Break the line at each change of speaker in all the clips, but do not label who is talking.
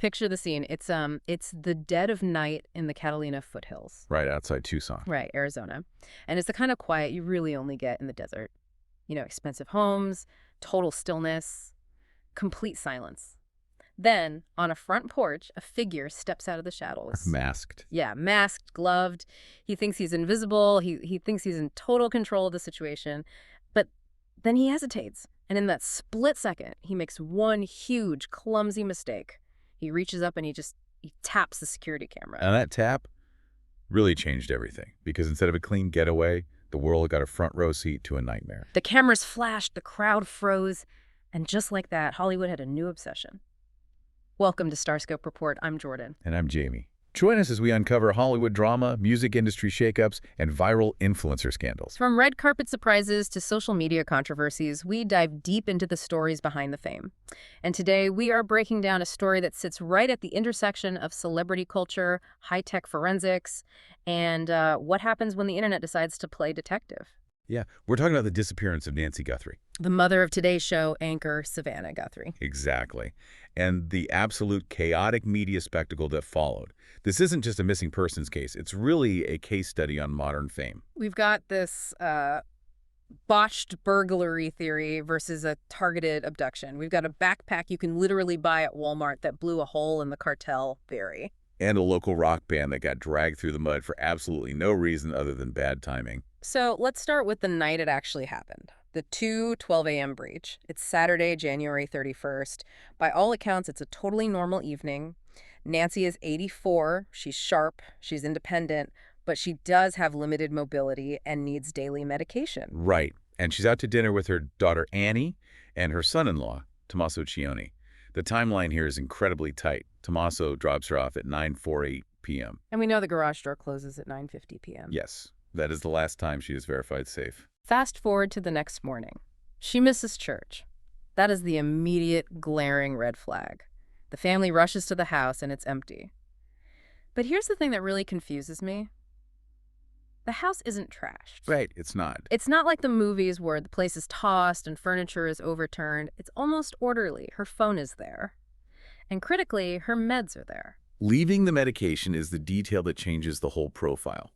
picture the scene. It's the dead of night in the Catalina Foothills.
Right outside Tucson.
Right, Arizona. And it's the kind of quiet you really only get in the desert. Expensive homes, total stillness, complete silence. Then, on a front porch, a figure steps out of the shadows.
Masked.
Yeah, masked, gloved. He thinks he's invisible. He thinks he's in total control of the situation. But then he hesitates. And in that split second, he makes one huge, clumsy mistake. He reaches up and he taps the security camera.
And that tap really changed everything. Because instead of a clean getaway, the world got a front row seat to a nightmare.
The cameras flashed, the crowd froze. And just like that, Hollywood had a new obsession. Welcome to Starscope Report. I'm Jordan.
And I'm Jamie. Join us as we uncover Hollywood drama, music industry shakeups, and viral influencer scandals.
From red carpet surprises to social media controversies, we dive deep into the stories behind the fame. And today, we are breaking down a story that sits right at the intersection of celebrity culture, high-tech forensics, and what happens when the internet decides to play detective.
Yeah, we're talking about the disappearance of Nancy Guthrie.
The mother of Today's Show anchor, Savannah Guthrie.
Exactly. And the absolute chaotic media spectacle that followed. This isn't just a missing persons case. It's really a case study on modern fame.
We've got this botched burglary theory versus a targeted abduction. We've got a backpack you can literally buy at Walmart that blew a hole in the cartel theory.
And a local rock band that got dragged through the mud for absolutely no reason other than bad timing.
So let's start with the night it actually happened. The 2:12 a.m. breach. It's Saturday, January 31st. By all accounts, it's a totally normal evening. Nancy is 84. She's sharp. She's independent. But she does have limited mobility and needs daily medication.
Right. And she's out to dinner with her daughter Annie and her son-in-law, Tommaso Cioni. The timeline here is incredibly tight. Tommaso drops her off at 9:48 p.m.
And we know the garage door closes at 9:50 p.m.
Yes. That is the last time she is verified safe.
Fast forward to the next morning. She misses church. That is the immediate, glaring red flag. The family rushes to the house and it's empty. But here's the thing that really confuses me. The house isn't trashed.
Right, it's not.
It's not like the movies where the place is tossed and furniture is overturned. It's almost orderly. Her phone is there. And critically, her meds are there.
Leaving the medication is the detail that changes the whole profile.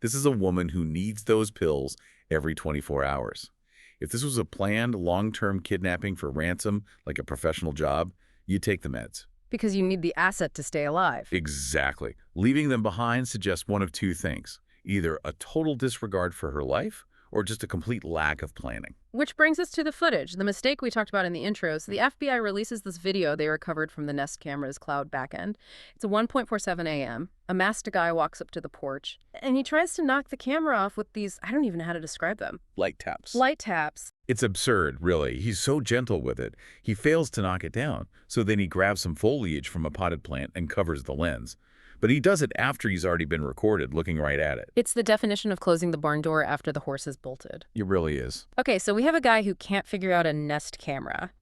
This is a woman who needs those pills every 24 hours. If this was a planned long-term kidnapping for ransom, like a professional job, you'd take the meds.
Because you need the asset to stay alive.
Exactly. Leaving them behind suggests one of two things. Either a total disregard for her life or just a complete lack of planning.
Which brings us to the footage, the mistake we talked about in the intro. So the FBI releases this video they recovered from the Nest camera's cloud backend. It's a 1:47 a.m. A masked guy walks up to the porch, and he tries to knock the camera off with these, I don't even know how to describe them.
Light taps.
Light taps.
It's absurd, really. He's so gentle with it. He fails to knock it down, so then he grabs some foliage from a potted plant and covers the lens. But he does it after he's already been recorded, looking right at it.
It's the definition of closing the barn door after the horse has bolted.
It really is.
Okay, so we have a guy who can't figure out a Nest camera.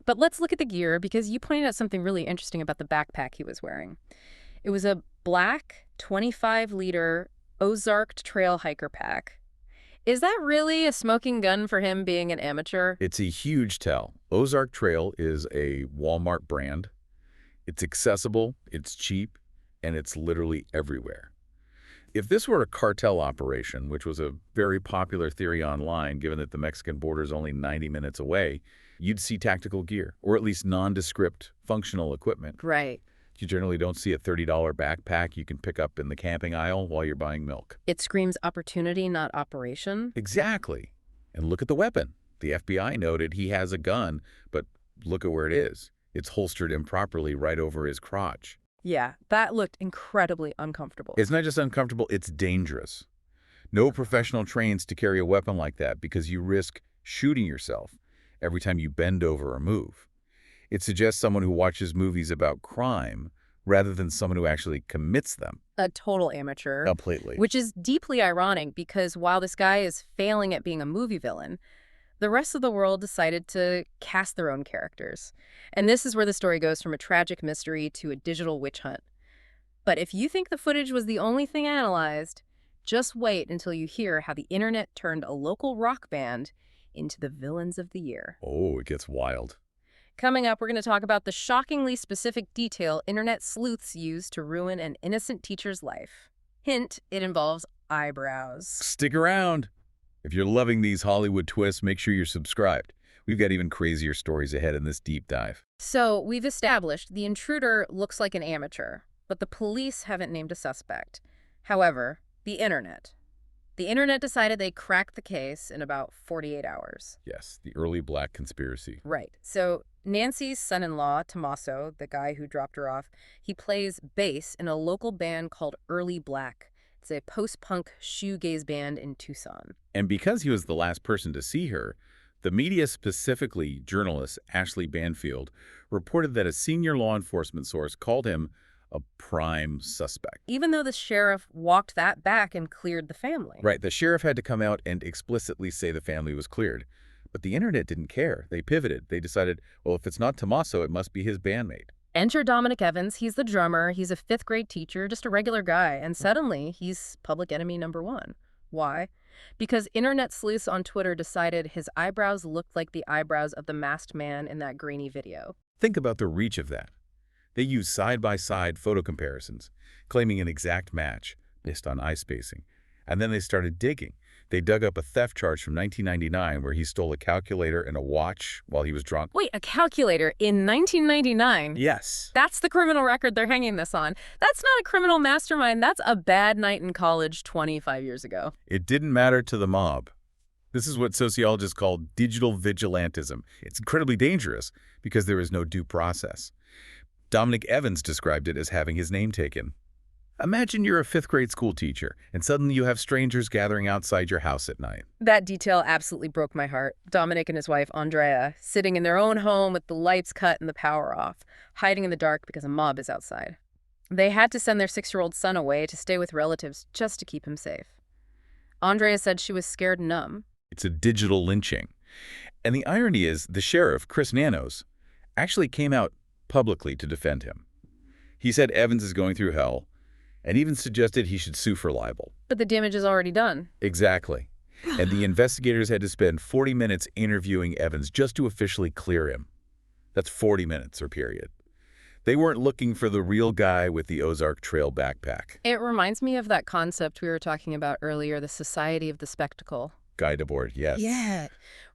But let's look at the gear, because you pointed out something really interesting about the backpack he was wearing. It was a black 25-liter Ozark Trail hiker pack. Is that really a smoking gun for him being an amateur?
It's a huge tell. Ozark Trail is a Walmart brand. It's accessible, it's cheap, and it's literally everywhere. If this were a cartel operation, which was a very popular theory online, given that the Mexican border is only 90 minutes away, you'd see tactical gear, or at least nondescript functional equipment.
Right.
You generally don't see a $30 backpack you can pick up in the camping aisle while you're buying milk.
It screams opportunity, not operation.
Exactly. And look at the weapon. The FBI noted he has a gun, but look at where it is. It's holstered improperly right over his crotch.
Yeah, that looked incredibly uncomfortable.
It's not just uncomfortable, it's dangerous. No professional trains to carry a weapon like that because you risk shooting yourself every time you bend over or move. It suggests someone who watches movies about crime rather than someone who actually commits them.
A total amateur.
Completely.
Which is deeply ironic because while this guy is failing at being a movie villain, the rest of the world decided to cast their own characters. And this is where the story goes from a tragic mystery to a digital witch hunt. But if you think the footage was the only thing analyzed, just wait until you hear how the internet turned a local rock band into the villains of the year.
Oh, it gets wild.
Coming up, we're going to talk about the shockingly specific detail internet sleuths use to ruin an innocent teacher's life. Hint, it involves eyebrows.
Stick around. If you're loving these Hollywood twists, make sure you're subscribed. We've got even crazier stories ahead in this deep dive.
So, we've established the intruder looks like an amateur, but the police haven't named a suspect. However, the internet. The internet decided they cracked the case in about 48 hours.
Yes, the early black conspiracy.
Right. So, Nancy's son-in-law, Tommaso, the guy who dropped her off, he plays bass in a local band called Early Black. It's a post-punk shoegaze band in Tucson.
And because he was the last person to see her, the media, specifically journalist Ashley Banfield, reported that a senior law enforcement source called him a prime suspect.
Even though the sheriff walked that back and cleared the family.
Right, the sheriff had to come out and explicitly say the family was cleared. But the internet didn't care. They pivoted. They decided, well, if it's not Tommaso, it must be his bandmate.
Enter Dominic Evans. He's the drummer. He's a fifth-grade teacher, just a regular guy. And suddenly, he's public enemy number one. Why? Because internet sleuths on Twitter decided his eyebrows looked like the eyebrows of the masked man in that grainy video.
Think about the reach of that. They used side-by-side photo comparisons, claiming an exact match based on eye spacing. And then they started digging. They dug up a theft charge from 1999 where he stole a calculator and a watch while he was drunk.
Wait, a calculator in 1999?
Yes.
That's the criminal record they're hanging this on. That's not a criminal mastermind. That's a bad night in college 25 years ago.
It didn't matter to the mob. This is what sociologists call digital vigilantism. It's incredibly dangerous because there is no due process. Dominic Evans described it as having his name taken. Imagine you're a fifth-grade school teacher, and suddenly you have strangers gathering outside your house at night.
That detail absolutely broke my heart. Dominic and his wife, Andrea, sitting in their own home with the lights cut and the power off, hiding in the dark because a mob is outside. They had to send their 6-year-old son away to stay with relatives just to keep him safe. Andrea said she was scared numb.
It's a digital lynching. And the irony is, the sheriff, Chris Nanos, actually came out publicly to defend him. He said Evans is going through hell, and even suggested he should sue for libel.
But the damage is already done.
Exactly. And the investigators had to spend 40 minutes interviewing Evans just to officially clear him. That's 40 minutes, or period. They weren't looking for the real guy with the Ozark Trail backpack.
It reminds me of that concept we were talking about earlier, the society of the spectacle.
Guide aboard, yes.
Yeah.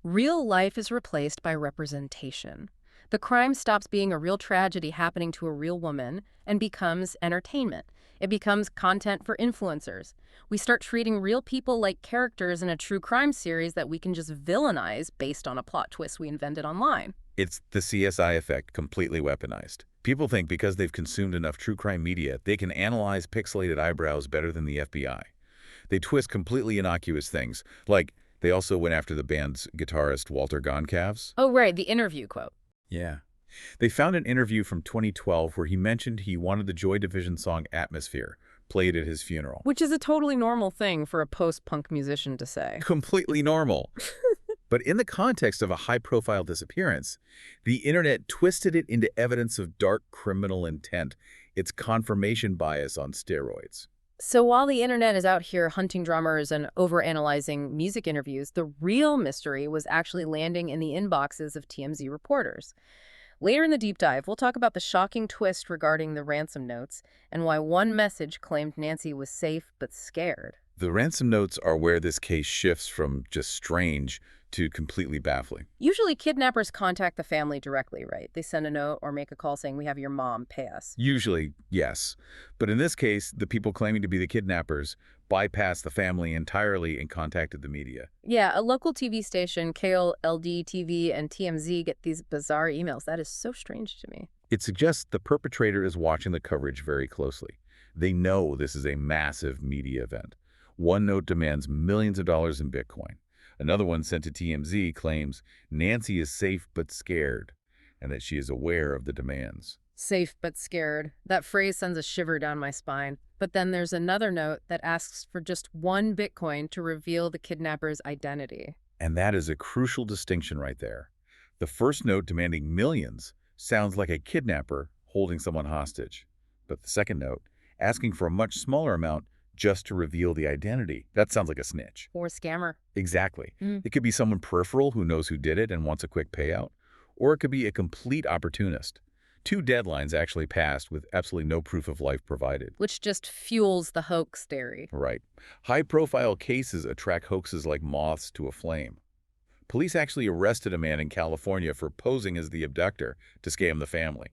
Real life is replaced by representation. The crime stops being a real tragedy happening to a real woman and becomes entertainment. It becomes content for influencers. We start treating real people like characters in a true crime series that we can just villainize based on a plot twist we invented online.
It's the CSI effect completely weaponized. People think because they've consumed enough true crime media, they can analyze pixelated eyebrows better than the FBI. They twist completely innocuous things, like they also went after the band's guitarist Walter Goncalves.
Oh, right, the interview quote.
Yeah. They found an interview from 2012 where he mentioned he wanted the Joy Division song Atmosphere played at his funeral.
Which is a totally normal thing for a post-punk musician to say.
Completely normal. But in the context of a high-profile disappearance, the internet twisted it into evidence of dark criminal intent. It's confirmation bias on steroids.
So while the internet is out here hunting drummers and overanalyzing music interviews, the real mystery was actually landing in the inboxes of TMZ reporters. Later in the deep dive, we'll talk about the shocking twist regarding the ransom notes and why one message claimed Nancy was safe but scared.
The ransom notes are where this case shifts from just strange to completely baffling.
Usually kidnappers contact the family directly, right? They send a note or make a call saying, "We have your mom, pay us."
Usually, yes. But in this case, the people claiming to be the kidnappers bypassed the family entirely and contacted the media.
Yeah, a local TV station, KLD TV and TMZ, get these bizarre emails. That is so strange to me.
It suggests the perpetrator is watching the coverage very closely. They know this is a massive media event. One note demands millions of dollars in Bitcoin. Another one sent to TMZ claims Nancy is safe but scared, and that she is aware of the demands.
Safe but scared. That phrase sends a shiver down my spine. But then there's another note that asks for just 1 Bitcoin to reveal the kidnapper's identity.
And that is a crucial distinction right there. The first note demanding millions sounds like a kidnapper holding someone hostage. But the second note, asking for a much smaller amount just to reveal the identity, that sounds like a snitch.
Or scammer.
Exactly. It could be someone peripheral who knows who did it and wants a quick payout. or it could be a complete opportunist. Two deadlines actually passed with absolutely no proof of life provided.
Which just fuels the hoax theory.
Right. High-profile cases attract hoaxes like moths to a flame. Police actually arrested a man in California for posing as the abductor to scam the family.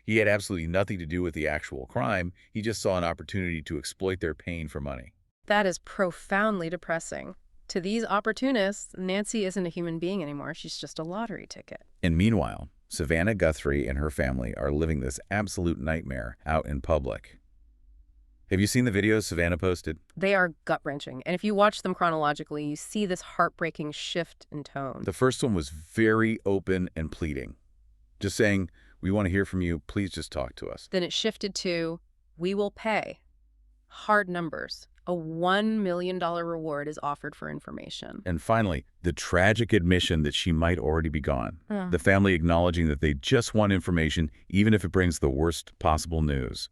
He had absolutely nothing to do with the actual crime. He just saw an opportunity to exploit their pain for money.
That is profoundly depressing. To these opportunists, Nancy isn't a human being anymore. She's just a lottery ticket.
And meanwhile, Savannah Guthrie and her family are living this absolute nightmare out in public. Have you seen the videos Savannah posted?
They are gut-wrenching, and if you watch them chronologically, you see this heartbreaking shift in tone.
The first one was very open and pleading. Just saying, we want to hear from you. Please just talk to us.
Then it shifted to, we will pay. Hard numbers. A $1 million reward is offered for information.
And finally, the tragic admission that she might already be gone. The family acknowledging that they just want information, even if it brings the worst possible news.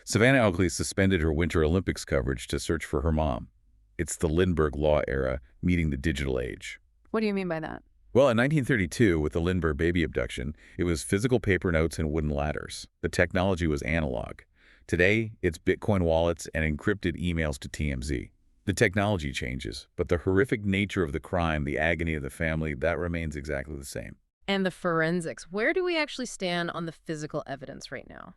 Savannah Guthrie suspended her Winter Olympics coverage to search for her mom. It's the Lindbergh Law era meeting the digital age.
What do you mean by that?
Well, in 1932, with the Lindbergh baby abduction, it was physical paper notes and wooden ladders. The technology was analog. Today, it's Bitcoin wallets and encrypted emails to TMZ. The technology changes, but the horrific nature of the crime, the agony of the family, that remains exactly the same.
And the forensics. Where do we actually stand on the physical evidence right now?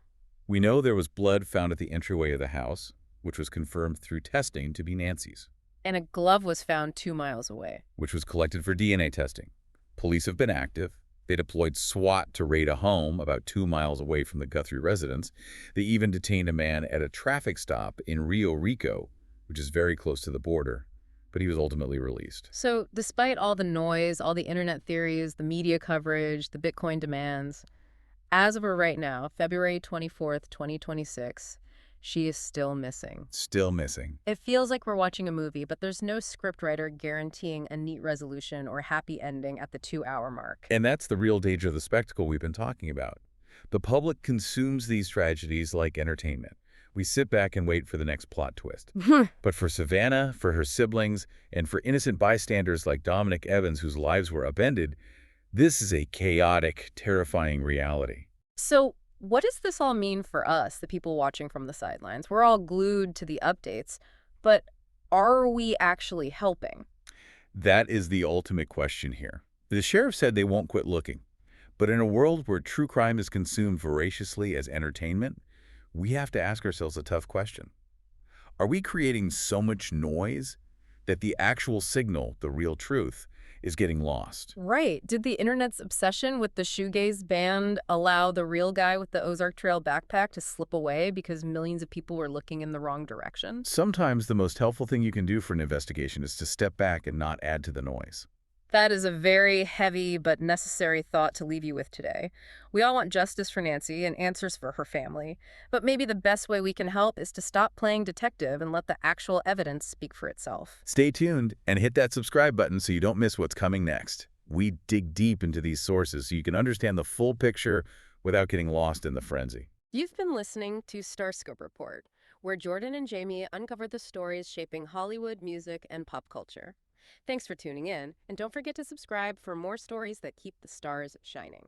We know there was blood found at the entryway of the house, which was confirmed through testing to be Nancy's,
And a glove was found 2 miles away.
which was collected for DNA testing. Police have been active. They deployed SWAT to raid a home about 2 miles away from the Guthrie residence. They even detained a man at a traffic stop in Rio Rico, which is very close to the border, but he was ultimately released.
So despite all the noise, all the internet theories, the media coverage, the Bitcoin demands, as of right now, February 24th, 2026, she is still missing.
Still missing.
It feels like we're watching a movie, but there's no scriptwriter guaranteeing a neat resolution or happy ending at the 2-hour mark.
And that's the real danger of the spectacle we've been talking about. The public consumes these tragedies like entertainment. We sit back and wait for the next plot twist. But for Savannah, for her siblings, and for innocent bystanders like Dominic Evans, whose lives were upended, this is a chaotic, terrifying reality.
So what does this all mean for us, the people watching from the sidelines? We're all glued to the updates, but are we actually helping?
That is the ultimate question here. The sheriff said they won't quit looking. But in a world where true crime is consumed voraciously as entertainment, we have to ask ourselves a tough question. Are we creating so much noise that the actual signal, the real truth, is getting lost?
Right. Did the internet's obsession with the shoegaze band allow the real guy with the Ozark Trail backpack to slip away because millions of people were looking in the wrong direction?
Sometimes the most helpful thing you can do for an investigation is to step back and not add to the noise.
That is a very heavy but necessary thought to leave you with today. We all want justice for Nancy and answers for her family, but maybe the best way we can help is to stop playing detective and let the actual evidence speak for itself.
Stay tuned and hit that subscribe button so you don't miss what's coming next. We dig deep into these sources so you can understand the full picture without getting lost in the frenzy.
You've been listening to Starscope Report, where Jordan and Jamie uncover the stories shaping Hollywood, music, and pop culture. Thanks for tuning in, and don't forget to subscribe for more stories that keep the stars shining.